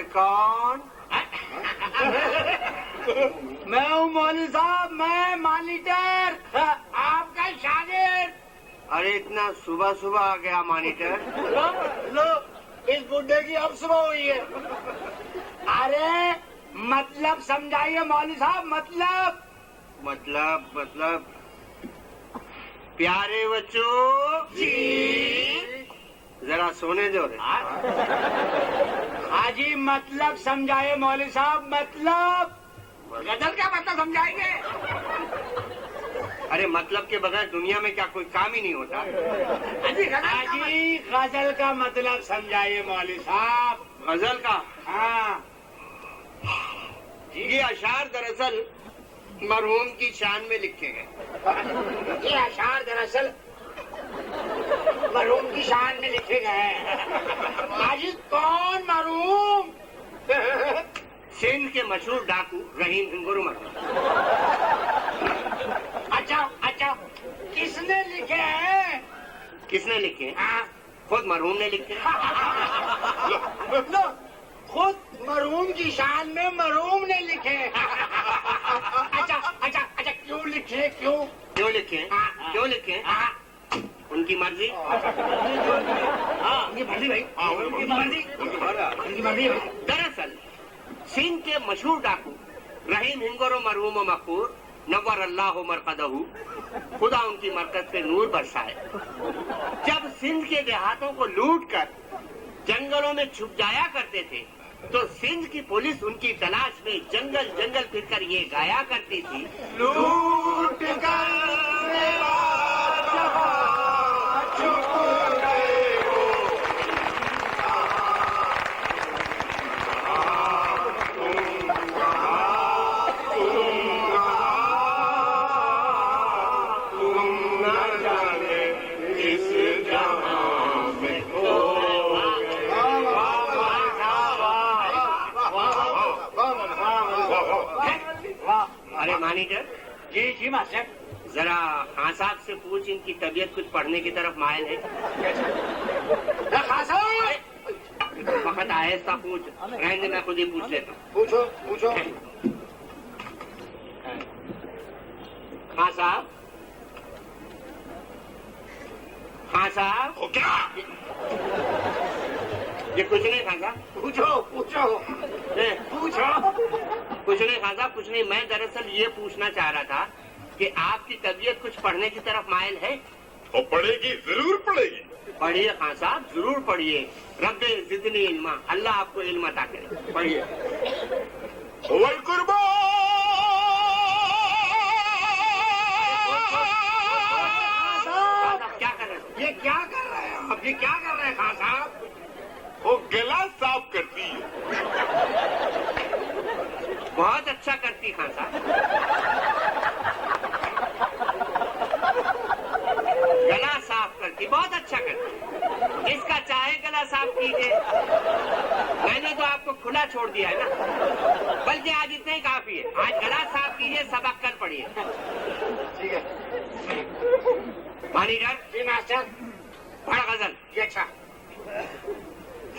ये कौन? मैं हूँ मौलवी साहब, मैं मॉनिटर, आपका शागिर्द। अरे इतना सुबह सुबह आ गया मॉनिटर? लो, इस बुड्ढे की अब सुबह हुई है। अरे मतलब समझाइए मौलवी साहब, मतलब प्यारे बच्चों जी जरा सोने दो रे। हाँ जी, मतलब समझाइए मौलवी साहब, मतलब गजल क्या मतलब समझाएंगे? अरे मतलब के बगैर दुनिया में क्या कोई काम ही नहीं होता? हाँ जी, गजल का मतलब समझाइए मौलवी साहब। गजल का? हाँ ये अशार दरअसल मरहूम की शान में लिखे गए। ये अशार दरअसल मरहूम की शान में लिखे गए हैं। हाजी कौन मरहूम? सिंध के मशहूर डाकू रहीम हिंगोरू मरहूम। अच्छा, किसने लिखे हैं? किसने लिखे? हाँ। खुद मरहूम ने लिखे। लो, खुद मरहूम की शान में मरहूम ने लिखे। अच्छा, क्यों लिखे? क्यों लिखे? उनकी मर्जी। उनकी मर्जी भाई, उनकी मर्जी। दरअसल सिंध के मशहूर डाकू रहीम हिंगोरो मरहूम मकबूर नव्वर अल्लाह मरकदहू, खुदा उनकी मरकज पे नूर बरसाए, जब सिंध के देहातों को लूट कर जंगलों में छुप जाया करते थे तो सिंध की पुलिस उनकी तलाश में जंगल जंगल फिरकर ये गाया करती थी, लूट अरे मॉनिटर जी मास्टर। जरा खान साहब से पूछ, इनकी तबीयत कुछ पढ़ने की तरफ मायल है। खान साहब वक्त आहिस्ता पूछ, रहने मैं खुद ही पूछ लेता हूँ। पूछो। खान साहब क्या? ये कुछ नहीं खान साहब। पूछो। कुछ नहीं खान साहब, कुछ नहीं। मैं दरअसल ये पूछना चाह रहा था कि आपकी तबीयत कुछ पढ़ने की तरफ मायल है? और पढ़ेगी, जरूर पढ़ेगी। पढ़िए खान साहब, जरूर पढ़िए। रब्बे जिदनी इल्मा, अल्लाह आपको इल्म अता करे। पढ़िए। वल कुर्बा क्या कर रहे हैं? ये क्या कर रहे हैं आप? ये क्या कर रहे हैं खान साहब? वो गला साफ करती है। बहुत अच्छा करती खान साहब। गला साफ करती, बहुत अच्छा करती। इसका चाहे गला साफ कीजिए, मैंने तो आपको खुला छोड़ दिया है ना, बल्कि आज इतना ही काफी है। आज गला साफ कीजिए, सबक कर पढ़िए। ठीक है मॉनिटर जी मास्टर। पढ़ गजल। ये अच्छा।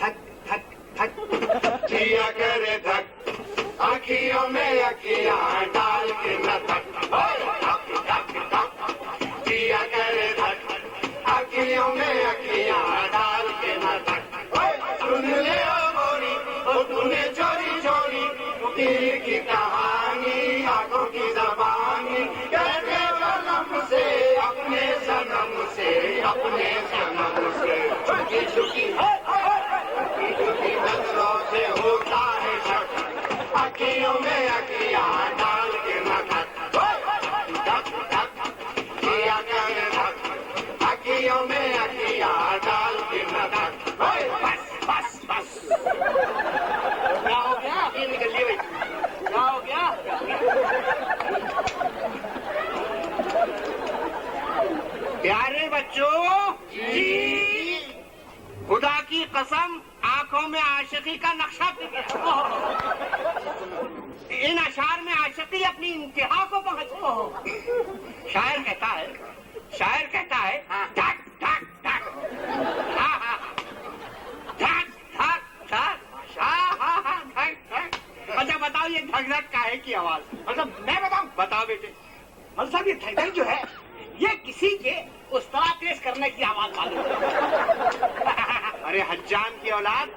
थक जिया करे धक, आँखियों में अखियाँ डाल के न थक। जिया करे धक, आँखियों में अखियाँ डाल के न थक। सुन ले ओ गोरी, ओ तूने चोरी चोरी दिल की कहानी, आंखों की जबानी, कहते सनम से अपने सनम से, अपने सनम से छुकी छुकी नजरों से होता है शक, अखियों में अखियाँ डाल के न थक। जिया करे धक, अखियों में अखियाँ डाल के न थक। बस क्या हो गया? ये निकल लिए भाई, क्या हो गया? प्यारे बच्चों जी, खुदा की कसम, आंखों में आशिकी का नक्शा दिख गया। इन अशार में आशिकी अपनी इंतहा को पहुंच। शायर कहता है धक धक धक, हाँ, धक धक धक, बताओ बेटे। मौलवी साहब ये थैथन जो है ये किसी के उस तरह पेश करने की आवाज मालूम है। अरे हज्जाम की औलाद,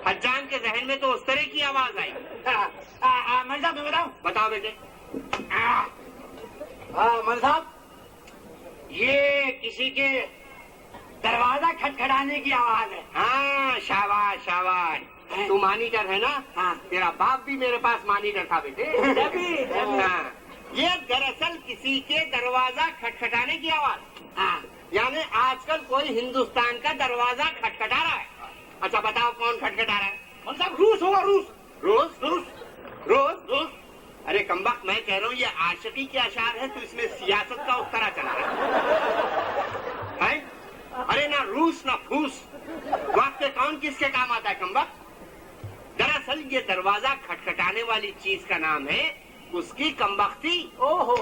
हज्जाम के जहन में तो उस तरह की आवाज आई। मौलवी साहब मैं बताऊं? बताओ बेटे। मौलवी साहब ये किसी के दरवाजा खटखटाने की आवाज है। हाँ शाबाश शाबाश, तू मॉनिटर है ना? हाँ। तेरा बाप भी मेरे पास मॉनिटर था बेटे। जबी। हाँ। ये दरअसल किसी के दरवाजा खटखटाने की आवाज। हाँ। यानी आजकल कोई हिंदुस्तान का दरवाजा खटखटा रहा है। अच्छा बताओ कौन खटखटा रहा है? मौलवी साहब रूस होगा, रूस। रोज रूस। रोज। रूस। अरे कमबख्त, मैं कह रहा हूँ ये आशिकी के अशार है तो इसमें सियासत का उतरा चला है? अरे ना रूस ना फूस, वक्त पे कौन किसके काम आता है कमबख्त? दरअसल ये दरवाजा खटखटाने वाली चीज का नाम है उसकी कमबख्ती। ओहो।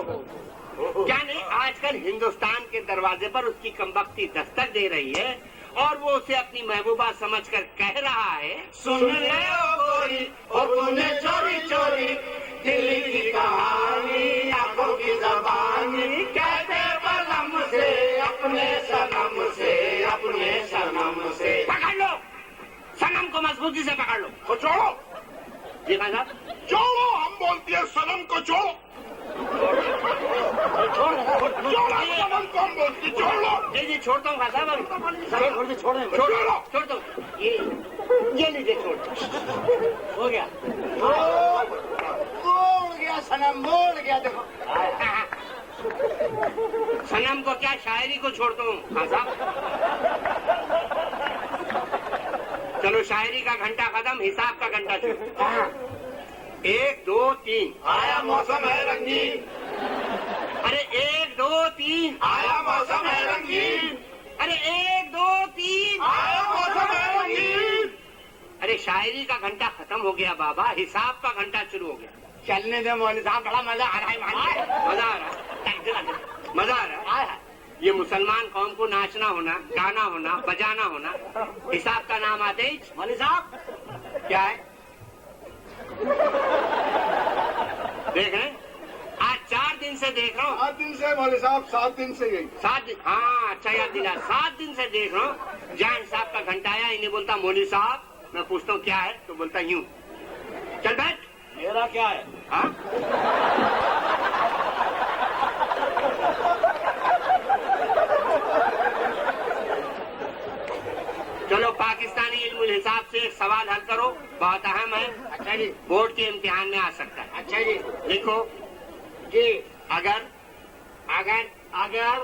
यानी आजकल हिंदुस्तान के दरवाजे पर उसकी कमबख्ती दस्तक दे रही है और वो उसे अपनी महबूबा समझकर कह रहा है, सुन ले ओ गोरी, ओ तूने चोरी चोरी दिल की कहानी, आंखों की जबानी, कहते बलम से अपने सनम से, अपने सनम से। पकड़ लो सनम को, मजबूती से पकड़ लो। तो छोड़ो, जी भाई साहब। जोड़ो, हम बोलती है सनम को जोड़ो, जोड़ो सनम को हम बोलती, जोड़ लो। जी जी छोड़ता हूँ भाई साहब, अभी छोड़ दे। छोड़ दो। ये लीजिए छोड़। हो गया। बोल गया सनम, बोल गया। देखो सनम को क्या शायरी को छोड़ता हूँ भाई साहब। चलो शायरी का घंटा खत्म, हिसाब का घंटा शुरू। 1 2 3 आया मौसम है रंगीन, अरे 1 2 3 आया मौसम है रंगीन, अरे 1 2 3 आया मौसम है रंगीन। अरे शायरी का घंटा खत्म हो गया बाबा, हिसाब का घंटा शुरू हो गया। चलने दे मौलवी साहब, बड़ा मजा आ रहा है। मजा आ रहा है, मजा आ रहा है। ये मुसलमान कौम को नाचना होना, गाना होना, बजाना होना, हिसाब का नाम आते ही। मौलवी साहब क्या है देख रहे हैं? आज 4 दिन से देख रहा हूँ। 7 दिन से मौलवी साहब, 7 दिन से यही। 7 दिन, हाँ अच्छा याद दिला। 7 दिन से देख रहा हूँ। जान साहब का घंटा आया, इन्हें बोलता मौलवी साहब, मैं पूछता हूँ क्या है तो बोलता यूं, चल बैठ। मेरा क्या है? हाँ चलो पाकिस्तानी इल्मुल हिसाब से एक सवाल हल करो, बहुत अहम है। अच्छा जी। बोर्ड के इम्तिहान में आ सकता है। अच्छा जी। लिखो जी। अगर अगर अगर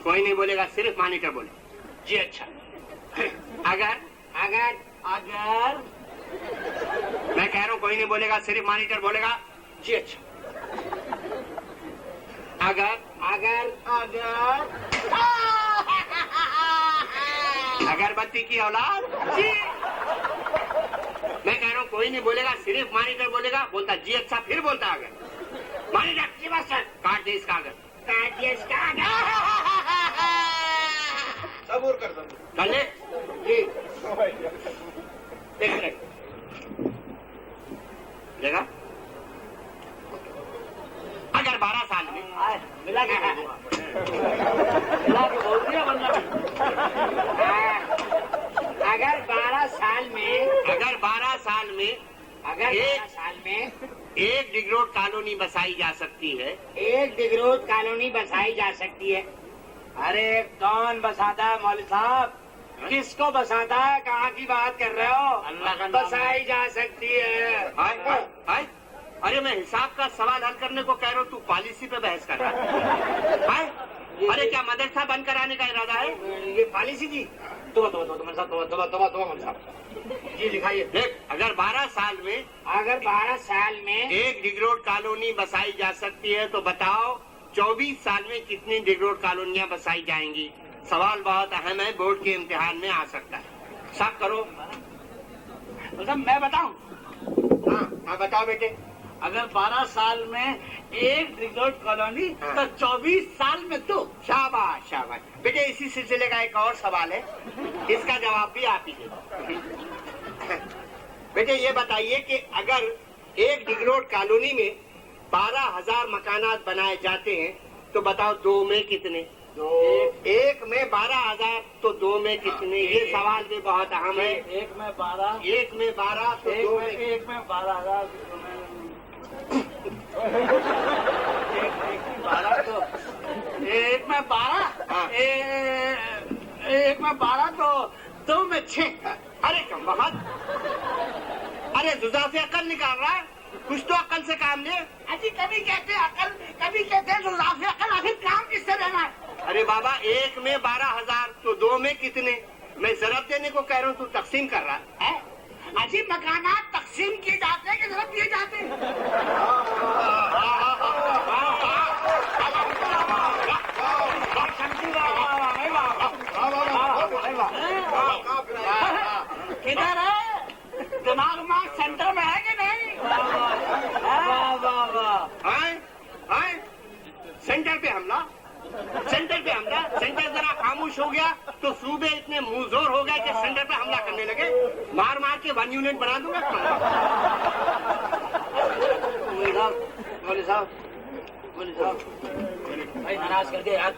कोई नहीं बोलेगा, सिर्फ मॉनिटर बोले। जी अच्छा। अगर अगर अगर मैं कह रहा हूँ कोई नहीं बोलेगा, सिर्फ मॉनिटर बोलेगा। जी अच्छा। अगर अगर अगर अगरबत्ती की औलाद। जी। मैं कह रहा हूँ कोई नहीं बोलेगा, सिर्फ मॉनिटर बोलेगा। बोलता जी अच्छा, फिर बोलता अगर। मॉनिटर जी बस सर। काट दे इस कागज। काट दिया इसका। सबूर कर दो। कर ले। जी। देख रहे देखा? अगर 12 साल में मिला के बोल दिया वरना अगर 12 साल में अगर 12 साल में अगर एक- 12 साल में एक डिग्रोड कॉलोनी बसाई जा सकती है। एक डिग्रोड कॉलोनी बसाई जा सकती है। अरे कौन बसाता है मौलवी साहब? किसको बसाता है? कहाँ की बात कर रहे हो? अल्लाह का नाम बसाई जा सकती है। हाय हाय हाय, अरे मैं हिसाब का सवाल हल करने को कह रहा हूँ, तू पॉलिसी पे बहस कर रहा है। हाय, अरे क्या मदरसा बंद कराने का इरादा है? ये पॉलिसी जी। तो जी दिखाइए। देख, अगर 12 साल में अगर 12 साल में एक डिग्रोड कॉलोनी बसाई जा सकती है तो बताओ 24 साल में कितनी डिग्रोड कॉलोनियां बसाई जाएंगी? सवाल बहुत अहम है, बोर्ड के इम्तिहान में आ सकता है। सब करो। मतलब मैं बताऊं? हाँ बताओ बेटे। अगर 12 साल में एक डिग्रोड कॉलोनी हाँ। तो 24 साल में 2। शाबाश शाबाश बेटे। इसी सिलसिले का एक और सवाल है, इसका जवाब भी आप ही दे। बेटे ये बताइए कि अगर एक डिग्रोड कॉलोनी में 12,000 मकानात बनाए जाते हैं, तो बताओ 2 में कितने? 2 1 में 12,000 तो 2 में कितने? ये सवाल भी बहुत अहम है। 1 में 12 1 में 12 तो 2 में 1 में 12,000 12 तो 1 में 12 हाँ। 1 में 12 तो 2 में 6। अरे कम बहुत, अरे जुजा से अकल निकाल रहा है, कुछ तो अकल से काम ले। अजी कभी कहते अकल, कभी कहते जुजाफे अकल, आखिर काम किससे रहना है? अरे बाबा 1 में 12,000 तो 2 में कितने? मैं जरब देने को कह रहा हूँ, तू तकसीम कर रहा है। अजी मकानात तकसीम किए जाते हैं कि जरूरत दिए जाते हैं? किधर है? दिमाग माग सेंटर में है कि नहीं? वाह वाह वाह। आए? सेंटर पे हमला, सेंटर पे हमला। सेंटर जरा खामोश हो गया तो सूबे इतने मुंहजोर हो गए कि सेंटर पे हमला करने लगे। मार मार के 1 यूनिट बना दूंगा। मौलवी साहब भाई नाराज कर दे यार।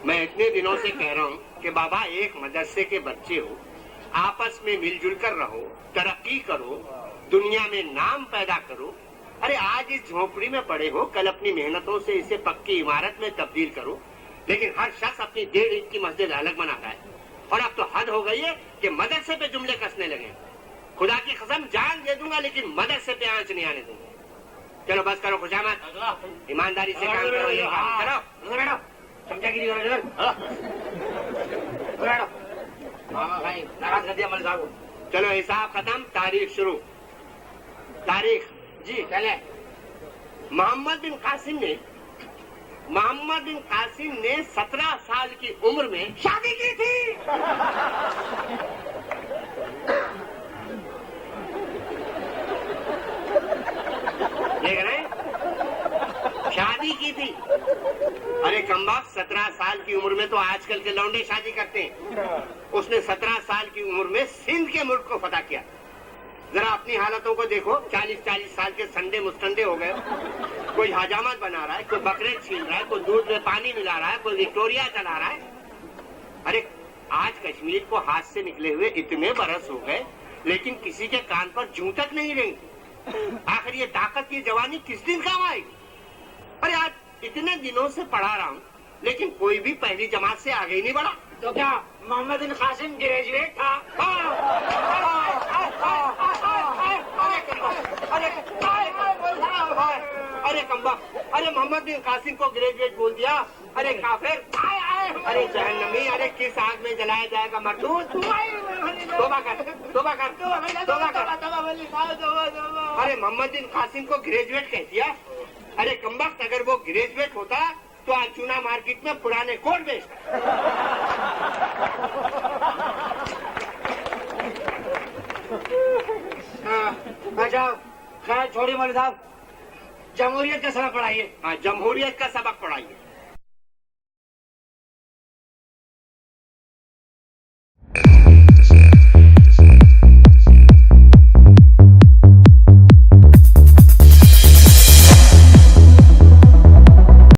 मैं इतने दिनों से कह रहा हूँ कि बाबा एक मदरसे के बच्चे हो, आपस में मिलजुल कर रहो, तरक्की करो, दुनिया में नाम पैदा करो। अरे आज इस झोपड़ी में पड़े हो, कल अपनी मेहनतों से इसे पक्की इमारत में तब्दील करो। लेकिन हर शख्स अपनी 1.5 इंच की मस्जिद अलग बनाता है। और अब तो हद हो गई है कि मदरसे पे जुमले कसने लगे। खुदा की कसम जान दे दूंगा लेकिन मदरसे पे आंच नहीं आने दूंगा। चलो बस करो खुशामद, ईमानदारी से काम करो, ये काम करो। समझागिरी करो भाई, नाराज कर दिया मौलवी साहब को। चलो हिसाब खत्म, तारीख शुरू। तारीख जी पहले मोहम्मद बिन कासिम ने 17 साल की उम्र में शादी की थी। देख रहे हैं? शादी की थी। अरे कमबख्त 17 साल की उम्र में तो आजकल के लौंडे शादी करते हैं। उसने 17 साल की उम्र में सिंध के मुल्क को फतह किया। जरा अपनी हालतों को देखो, 40-40 साल के संडे मुस्तंडे हो गए। कोई हजामत बना रहा है, कोई बकरे छील रहा है, कोई दूध में पानी मिला रहा है, कोई विक्टोरिया चला रहा है। अरे आज कश्मीर को हाथ से निकले हुए इतने बरस हो गए, लेकिन किसी के कान पर जूं तक नहीं रही। आखिर ये ताकत की जवानी किस दिन काम आएगी? अरे आज इतने दिनों से पढ़ा रहा हूँ, लेकिन कोई भी पहली जमात से आगे ही नहीं बढ़ा। तो क्या मोहम्मद बिन कासिम ग्रेजुएट था? अरे कमबख्त, अरे मोहम्मद बिन कासिम को ग्रेजुएट बोल दिया। अरे काफिर, अरे जहन्नमी, अरे किस आग में जलाया जाएगा मरदूद? तौबा कर, तौबा कर, तौबा कर। अरे मोहम्मद बिन कासिम को ग्रेजुएट कह दिया। अरे कमबख्त, अगर वो ग्रेजुएट होता तो आज चूना मार्केट में पुराने कोट बेचता। अच्छा खैर छोड़िए मौलवी साहब, जमहूरियत का सबक पढ़ाइए। हाँ, जमहूरियत का सबक पढ़ाइए।